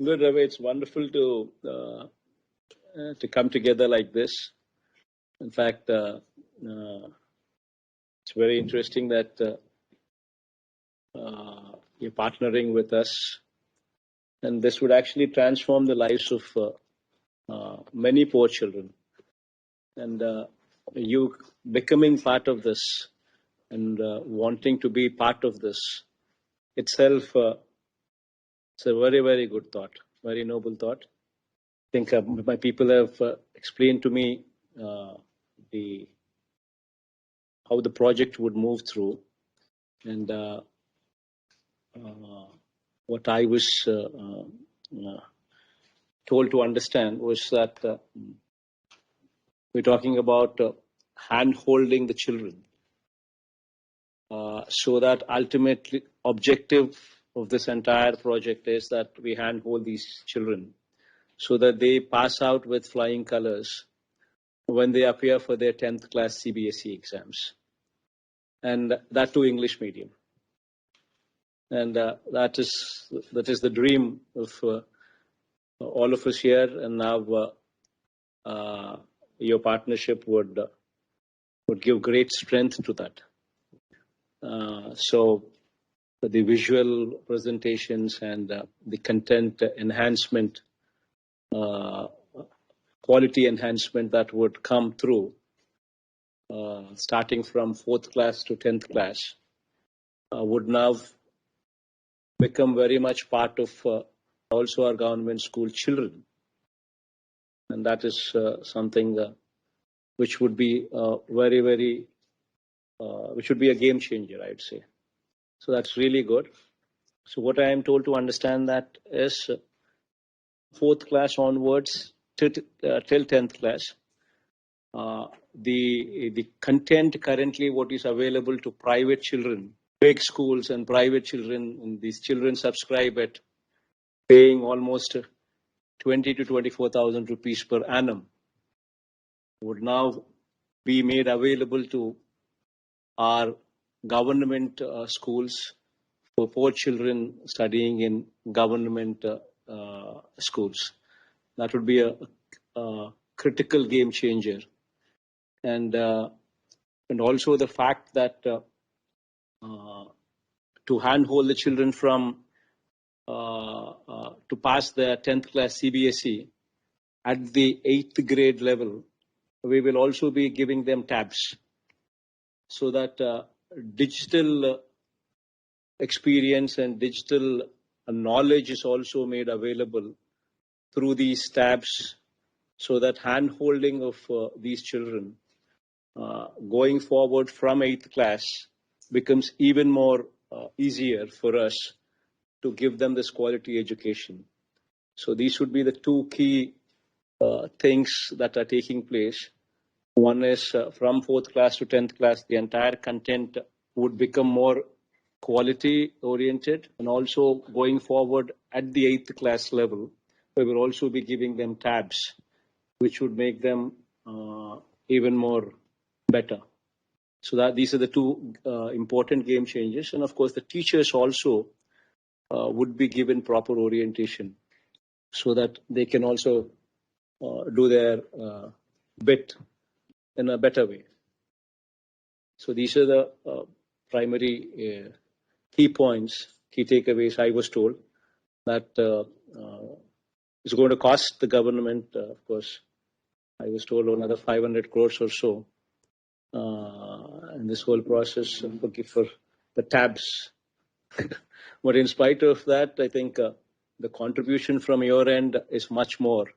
Good, Ravi. It's wonderful to come together like this. In fact, it's very interesting that you're partnering with us, and this would actually transform the lives of many poor children. And you becoming part of this and wanting to be part of this itself, it's a very, very good thought, very noble thought. I think my people have explained to me how the project would move through, and what I was told to understand was that we're talking about hand-holding the children, so that ultimately objective of this entire project is that we handhold these children so that they pass out with flying colors when they appear for their 10th class CBSE exams, and that too English medium. And that is the dream of all of us here. And now your partnership would give great strength to that. So the visual presentations and the content enhancement, quality enhancement that would come through, starting from 4th class to 10th class, would now become very much part of also our government school children. And that is something which would be very, very, which would be a game changer, I'd say. So that's really good. So what I am told to understand that is 4th class onwards till 10th class, the content currently what is available to private children, big schools and private children, and these children subscribe at paying almost 20 to 24,000 rupees per annum, would now be made available to our government schools for poor children studying in government schools. That would be a critical game changer, and also the fact that to handhold the children from to pass their 10th class CBSE at the 8th grade level, we will also be giving them tabs, so that digital experience and digital knowledge is also made available through these tabs, so that hand-holding of these children going forward from 8th class becomes even more easier for us to give them this quality education. So these would be the two key things that are taking place. One is from 4th class to 10th class, the entire content would become more quality oriented, and also going forward at the 8th class level, we will also be giving them tabs, which would make them even more better. So that these are the two important game changes. And of course, the teachers also would be given proper orientation, so that they can also do their bit in a better way. So these are the primary key points, key takeaways I was told, that is going to cost the government, of course, I was told another 500 crores or so. And this whole process for the tabs. But in spite of that, I think the contribution from your end is much more.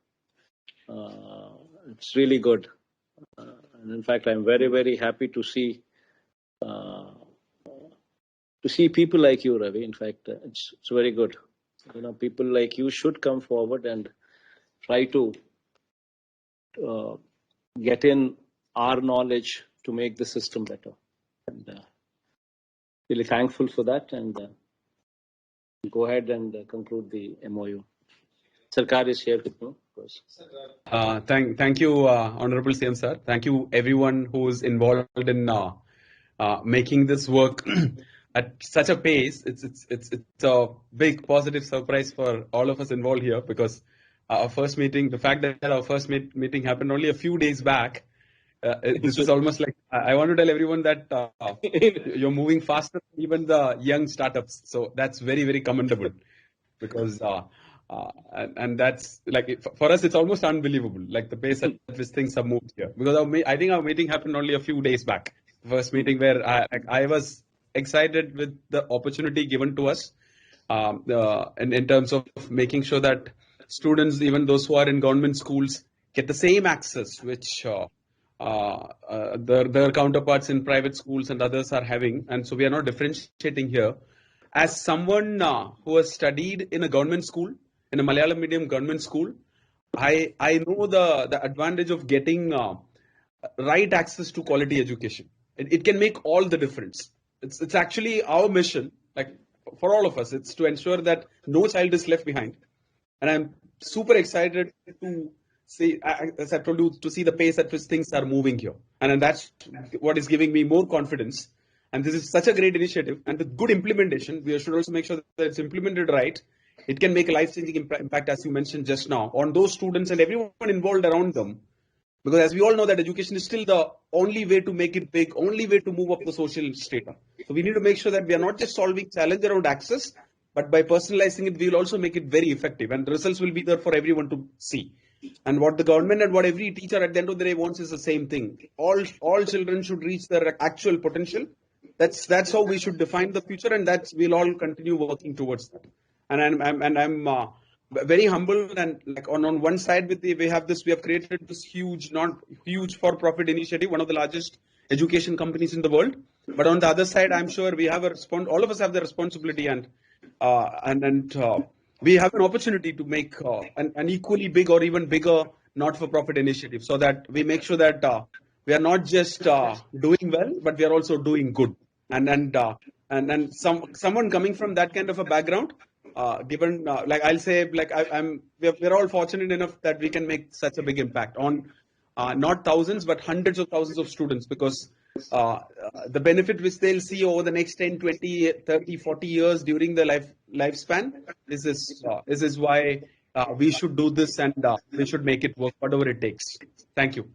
It's really good. And in fact, I'm very, very happy to see people like you, Ravi. In fact, it's very good. People like you should come forward and try to get in our knowledge to make the system better. And really thankful for that. And go ahead and conclude the MOU. Sarkar is here with me, of course. Thank you, Honorable CM sir. Thank you everyone who is involved in making this work at such a pace. It's a big positive surprise for all of us involved here, because our first meeting, the fact that our first meeting happened only a few days back, this is almost like I want to tell everyone that you're moving faster than even the young startups. So that's very, very commendable, because and that's like for us, it's almost unbelievable, like the pace at which things have moved here. Because I think our meeting happened only a few days back, the first meeting where I was excited with the opportunity given to us, in terms of making sure that students, even those who are in government schools, get the same access which their counterparts in private schools and others are having. And so we are not differentiating here. As someone who has studied in a government school, in a Malayalam medium government school, I know the advantage of getting right access to quality education. It can make all the difference. It's actually our mission, like for all of us, it's to ensure that no child is left behind. And I'm super excited to see, as I told you, to see the pace at which things are moving here. And that's what is giving me more confidence. And this is such a great initiative. And with good implementation, we should also make sure that it's implemented right. It can make a life-changing impact, as you mentioned just now, on those students and everyone involved around them. Because as we all know, that education is still the only way to make it big, only way to move up the social strata. So we need to make sure that we are not just solving challenge around access, but by personalizing it, we will also make it very effective, and the results will be there for everyone to see. And what the government and what every teacher at the end of the day wants is the same thing. All children should reach their actual potential. That's how we should define the future, and that's we'll all continue working towards that. And I'm very humble, and like on one side we have created this huge, not huge for profit initiative, one of the largest education companies in the world. But on the other side, I'm sure we have all of us have the responsibility, and we have an opportunity to make an equally big or even bigger not-for-profit initiative, so that we make sure that we are not just doing well, but we are also doing good. And someone coming from that kind of a background, given like I'll say, like we're all fortunate enough that we can make such a big impact on not thousands but hundreds of thousands of students, because the benefit which they'll see over the next 10, 20, 30, 40 years during the lifespan is why we should do this, and we should make it work, whatever it takes. Thank you.